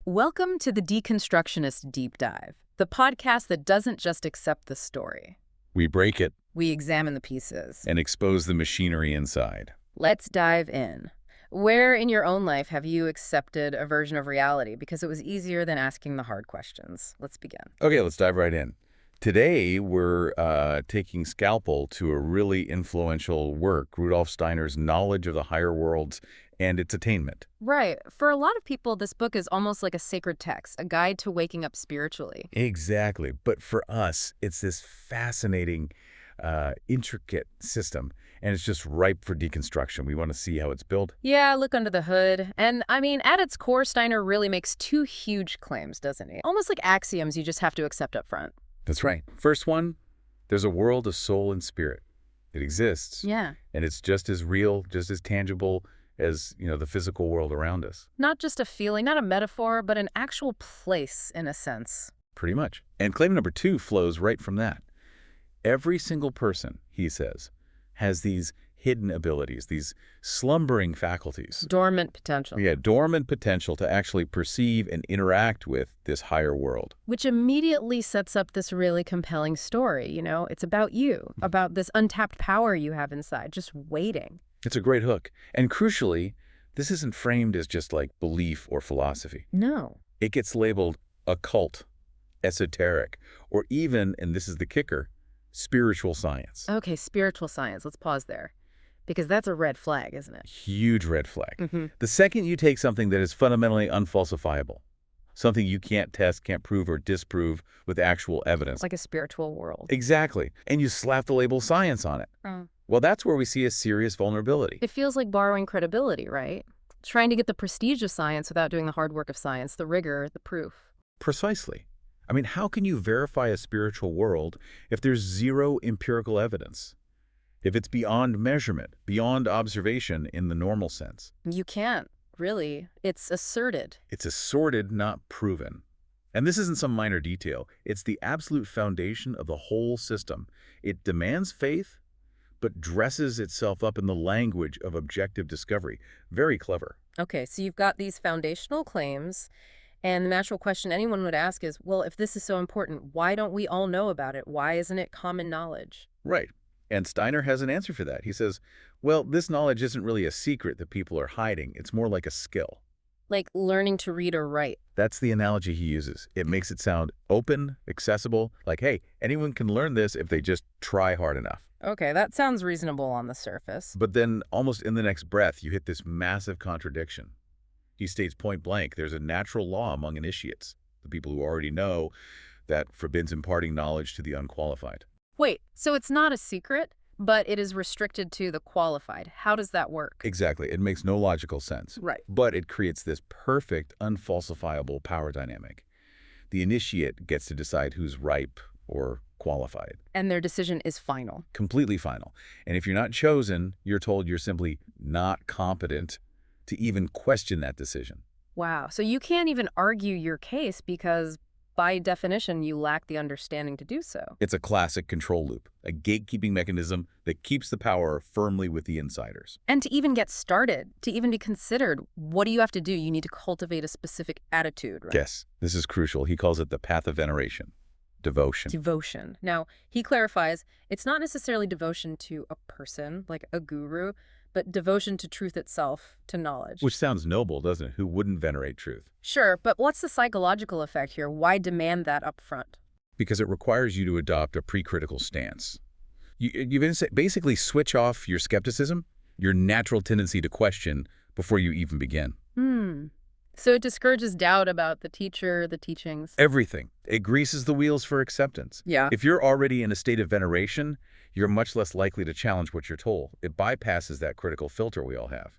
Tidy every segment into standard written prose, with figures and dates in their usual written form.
Welcome to the Deconstructionist Deep Dive, the podcast that doesn't just accept the story. We break it We examine the pieces. and expose the machinery inside. Let's dive in. Where in your own life have you accepted a version of reality because it was easier than asking the hard questions? Let's begin. Okay, let's dive right in. Today, we're taking scalpel to a really influential work, Rudolf Steiner's Knowledge of the Higher Worlds and its Attainment. Right. For a lot of people, this book is almost like a sacred text, a guide to waking up spiritually. Exactly. But for us, it's this fascinating, intricate system, and it's just ripe for deconstruction. We want to see how it's built. Yeah, look under the hood. And I mean, at its core, Steiner really makes two huge claims, doesn't he? Almost like axioms you just have to accept up front. That's right. First one, there's a world of soul and spirit. It exists. Yeah. And it's just as real, just as tangible as, the physical world around us. Not just a feeling, not a metaphor, but an actual place in a sense. Pretty much. And claim number 2 flows right from that. Every single person, he says, has these hidden abilities, these slumbering faculties. Dormant potential. Yeah, dormant potential to actually perceive and interact with this higher world. Which immediately sets up this really compelling story, It's about you, about this untapped power you have inside, just waiting. It's a great hook. And crucially, this isn't framed as just like belief or philosophy. No. It gets labeled occult, esoteric, or even, and this is the kicker, spiritual science. Okay, spiritual science. Let's pause there. Because that's a red flag, isn't it? Huge red flag. The second you take something that is fundamentally unfalsifiable, something you can't test, can't prove, or disprove with actual evidence. Like a spiritual world. Exactly. And you slap the label science on it. Well, that's where we see a serious vulnerability. It feels like borrowing credibility, right? Trying to get the prestige of science without doing the hard work of science, the rigor, the proof. Precisely. I mean, how can you verify a spiritual world if there's zero empirical evidence? If it's beyond measurement, beyond observation in the normal sense? You can't, really. It's asserted. It's assorted, not proven. And this isn't some minor detail. It's the absolute foundation of the whole system. It demands faith, but dresses itself up in the language of objective discovery. Very clever. Okay, so you've got these foundational claims, and the natural question anyone would ask is, well, if this is so important, why don't we all know about it? Why isn't it common knowledge? Right. And Steiner has an answer for that. He says, well, this knowledge isn't really a secret that people are hiding. It's more like a skill. Like learning to read or write. That's the analogy he uses. It makes it sound open, accessible, like, hey, anyone can learn this if they just try hard enough. Okay, that sounds reasonable on the surface. But then almost in the next breath, you hit this massive contradiction. He states point blank, there's a natural law among initiates, the people who already know, that forbids imparting knowledge to the unqualified. Wait, so it's not a secret, but it is restricted to the qualified. How does that work? Exactly. It makes no logical sense. Right. But it creates this perfect, unfalsifiable power dynamic. The initiate gets to decide who's ripe or qualified. And their decision is final. Completely final. And if you're not chosen, you're told you're simply not competent to even question that decision. Wow. So you can't even argue your case because, by definition, you lack the understanding to do so. It's a classic control loop, a gatekeeping mechanism that keeps the power firmly with the insiders. And to even get started, to even be considered, what do you have to do? You need to cultivate a specific attitude, right? Yes, this is crucial. He calls it the path of veneration. Devotion. Devotion. Now, he clarifies, it's not necessarily devotion to a person, like a guru, but devotion to truth itself, to knowledge. Which sounds noble, doesn't it? Who wouldn't venerate truth? Sure, but what's the psychological effect here? Why demand that up front? Because it requires you to adopt a pre-critical stance. You basically switch off your skepticism, your natural tendency to question, before you even begin. So it discourages doubt about the teacher, the teachings. Everything. It greases the wheels for acceptance. Yeah. If you're already in a state of veneration, you're much less likely to challenge what you're told. It bypasses that critical filter we all have.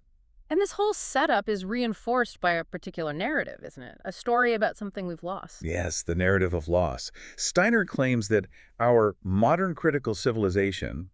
And this whole setup is reinforced by a particular narrative, isn't it? A story about something we've lost. Yes, the narrative of loss. Steiner claims that our modern critical civilization,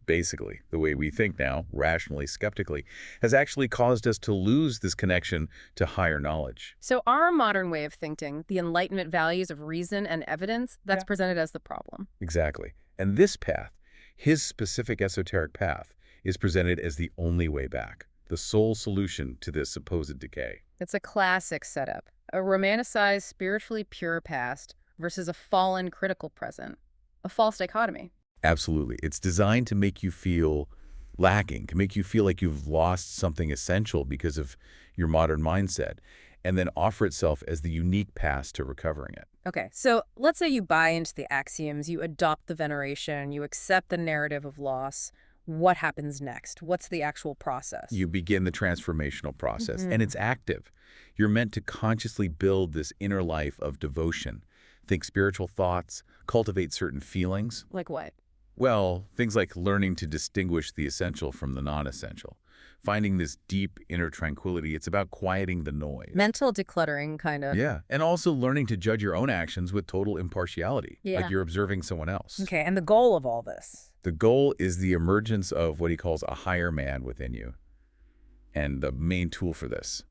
basically the way we think now, rationally, skeptically, has actually caused us to lose this connection to higher knowledge. So our modern way of thinking, the Enlightenment values of reason and evidence, that's presented as the problem. Exactly. And this path, his specific esoteric path, is presented as the only way back, the sole solution to this supposed decay. It's a classic setup. A romanticized, spiritually pure past versus a fallen, critical present. A false dichotomy. Absolutely. It's designed to make you feel lacking, to make you feel like you've lost something essential because of your modern mindset, and then offer itself as the unique path to recovering it. Okay, so let's say you buy into the axioms, you adopt the veneration, you accept the narrative of loss. What happens next? What's the actual process? You begin the transformational process, and Mhm. it's active. You're meant to consciously build this inner life of devotion, think spiritual thoughts, cultivate certain feelings. Like what? Well, things like learning to distinguish the essential from the non-essential. Finding this deep inner tranquility, it's about quieting the noise. Mental decluttering, kind of. Yeah, and also learning to judge your own actions with total impartiality, like Yeah. you're observing someone else. Okay, and the goal of all this? The goal is the emergence of what he calls a higher man within you. And the main tool for this,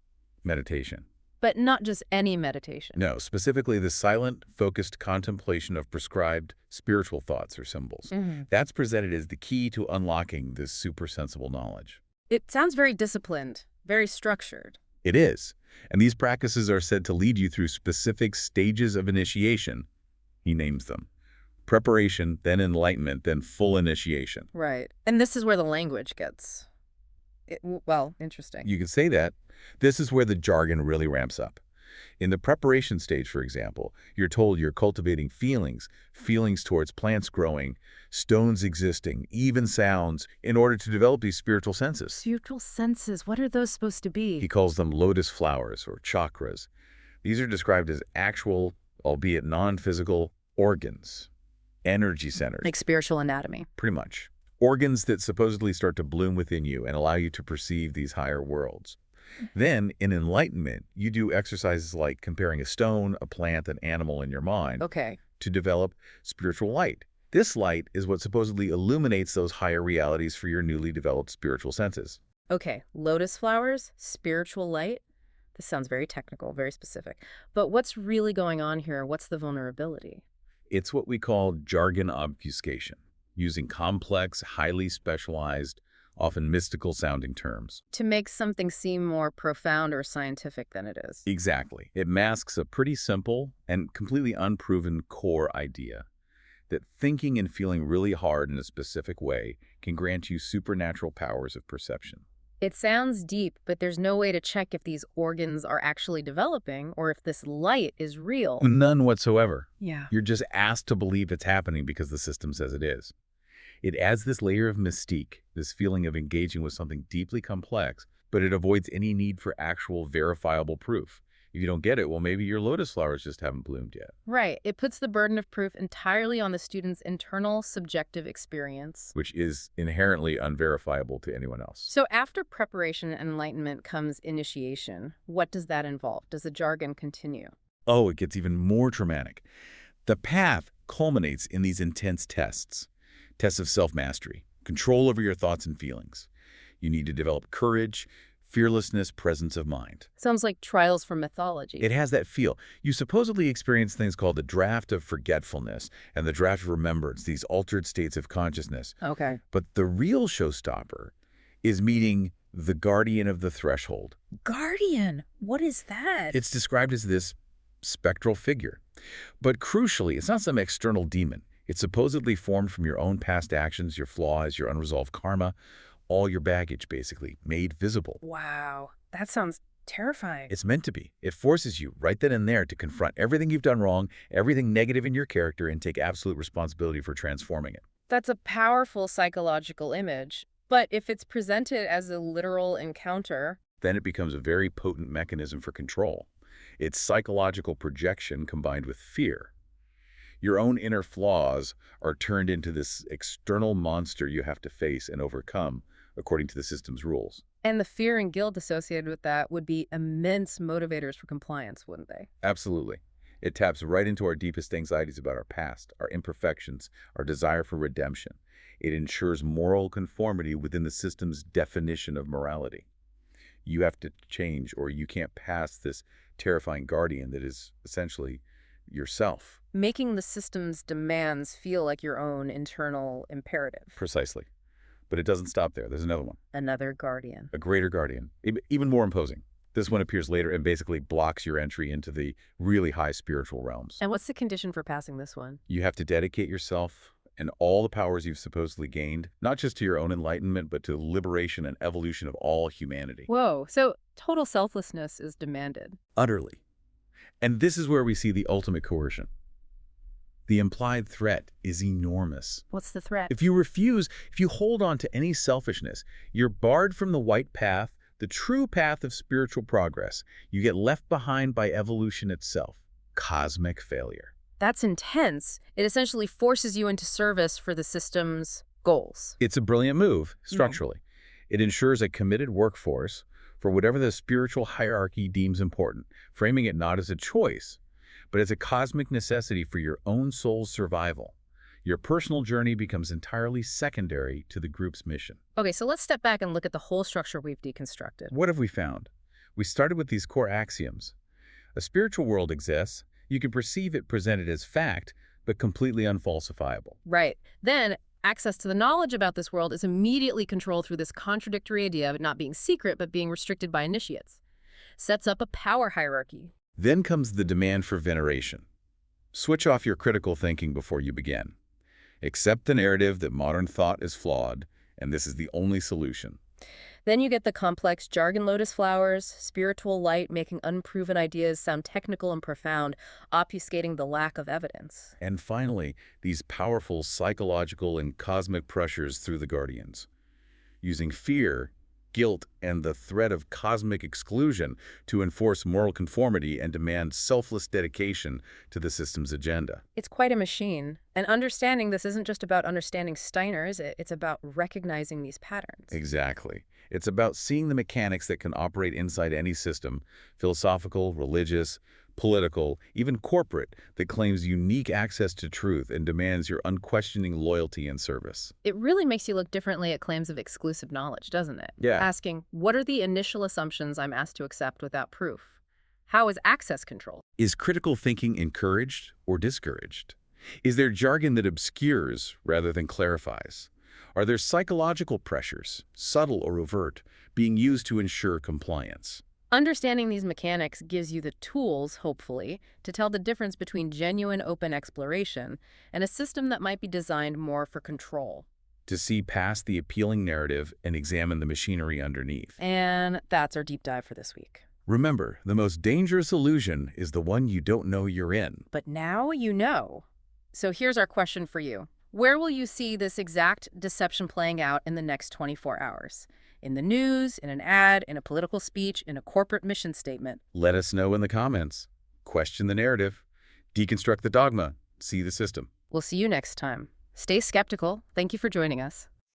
meditation. But not just any meditation. No, specifically the silent, focused contemplation of prescribed spiritual thoughts or symbols. Mhm. That's presented as the key to unlocking this super-sensible knowledge. It sounds very disciplined, very structured. It is. And these practices are said to lead you through specific stages of initiation. He names them. Preparation, then enlightenment, then full initiation. Right. And this is where the language gets, well, interesting. You can say that. This is where the jargon really ramps up. In the preparation stage, for example, you're told you're cultivating feelings, feelings towards plants growing, stones existing, even sounds, in order to develop these spiritual senses. Spiritual senses, what are those supposed to be? He calls them lotus flowers or chakras. These are described as actual, albeit non-physical, organs, energy centers. Like spiritual anatomy. Pretty much. Organs that supposedly start to bloom within you and allow you to perceive these higher worlds. Then, in enlightenment, you do exercises like comparing a stone, a plant, an animal in your mind Okay. to develop spiritual light. This light is what supposedly illuminates those higher realities for your newly developed spiritual senses. Okay. Lotus flowers, spiritual light. This sounds very technical, very specific. But what's really going on here? What's the vulnerability? It's what we call jargon obfuscation, using complex, highly specialized, often mystical-sounding terms. To make something seem more profound or scientific than it is. Exactly. It masks a pretty simple and completely unproven core idea that thinking and feeling really hard in a specific way can grant you supernatural powers of perception. It sounds deep, but there's no way to check if these organs are actually developing or if this light is real. None whatsoever. Yeah. You're just asked to believe it's happening because the system says it is. It adds this layer of mystique, this feeling of engaging with something deeply complex, but it avoids any need for actual verifiable proof. If you don't get it, well, maybe your lotus flowers just haven't bloomed yet. Right. It puts the burden of proof entirely on the student's internal subjective experience. Which is inherently unverifiable to anyone else. So after preparation and enlightenment comes initiation. What does that involve? Does the jargon continue? Oh, it gets even more dramatic. The path culminates in these intense tests. Tests of self-mastery, control over your thoughts and feelings. You need to develop courage, fearlessness, presence of mind. Sounds like trials from mythology. It has that feel. You supposedly experience things called the draft of forgetfulness and the draft of remembrance, these altered states of consciousness. Okay. But the real showstopper is meeting the guardian of the threshold. Guardian? What is that? It's described as this spectral figure. But crucially, it's not some external demon. It's supposedly formed from your own past actions, your flaws, your unresolved karma, all your baggage, basically, made visible. Wow. That sounds terrifying. It's meant to be. It forces you right then and there to confront everything you've done wrong, everything negative in your character, and take absolute responsibility for transforming it. That's a powerful psychological image. But if it's presented as a literal encounter, Then it becomes a very potent mechanism for control. It's psychological projection combined with fear. Your own inner flaws are turned into this external monster you have to face and overcome according to the system's rules. and the fear and guilt associated with that would be immense motivators for compliance, wouldn't they? Absolutely. It taps right into our deepest anxieties about our past, our imperfections, our desire for redemption. It ensures moral conformity within the system's definition of morality. You have to change or you can't pass this terrifying guardian that is essentially yourself. Making the system's demands feel like your own internal imperative. Precisely. But it doesn't stop there. There's another one. Another guardian. A greater guardian, even more imposing. This one appears later and basically blocks your entry into the really high spiritual realms. And what's the condition for passing this one? You have to dedicate yourself and all the powers you've supposedly gained, not just to your own enlightenment, but to the liberation and evolution of all humanity. Whoa, so total selflessness is demanded. Utterly. And this is where we see the ultimate coercion. The implied threat is enormous. What's the threat? If you refuse, if you hold on to any selfishness, you're barred from the white path, the true path of spiritual progress. You get left behind by evolution itself. Cosmic failure. That's intense. It essentially forces you into service for the system's goals. It's a brilliant move, structurally. It ensures a committed workforce for whatever the spiritual hierarchy deems important, framing it not as a choice, but as a cosmic necessity for your own soul's survival. Your personal journey becomes entirely secondary to the group's mission. Okay, so let's step back and look at the whole structure we've deconstructed. What have we found? We started with these core axioms. A spiritual world exists. You can perceive it presented as fact, but completely unfalsifiable. Right. Then, access to the knowledge about this world is immediately controlled through this contradictory idea of it not being secret, but being restricted by initiates. Sets up a power hierarchy. Then comes the demand for veneration. Switch off your critical thinking before you begin. Accept the narrative that modern thought is flawed, and this is the only solution. Then you get the complex jargon lotus flowers, spiritual light making unproven ideas sound technical and profound, obfuscating the lack of evidence. And finally, these powerful psychological and cosmic pressures through the guardians, using fear, guilt, and the threat of cosmic exclusion to enforce moral conformity and demand selfless dedication to the system's agenda. It's quite a machine. And understanding this isn't just about understanding Steiner, is it? It's about recognizing these patterns. Exactly. It's about seeing the mechanics that can operate inside any system, philosophical, religious, political, even corporate, that claims unique access to truth and demands your unquestioning loyalty and service. It really makes you look differently at claims of exclusive knowledge, doesn't it? Yeah. Asking, what are the initial assumptions I'm asked to accept without proof? How is access controlled? Is critical thinking encouraged or discouraged? Is there jargon that obscures rather than clarifies? Are there psychological pressures, subtle or overt, being used to ensure compliance? Understanding these mechanics gives you the tools, hopefully, to tell the difference between genuine open exploration and a system that might be designed more for control. To see past the appealing narrative and examine the machinery underneath. And that's our deep dive for this week. Remember, the most dangerous illusion is the one you don't know you're in. But now you know. So here's our question for you. Where will you see this exact deception playing out in the next 24 hours? In the news, in an ad, in a political speech, in a corporate mission statement? Let us know in the comments. Question the narrative. Deconstruct the dogma. See the system. We'll see you next time. Stay skeptical. Thank you for joining us.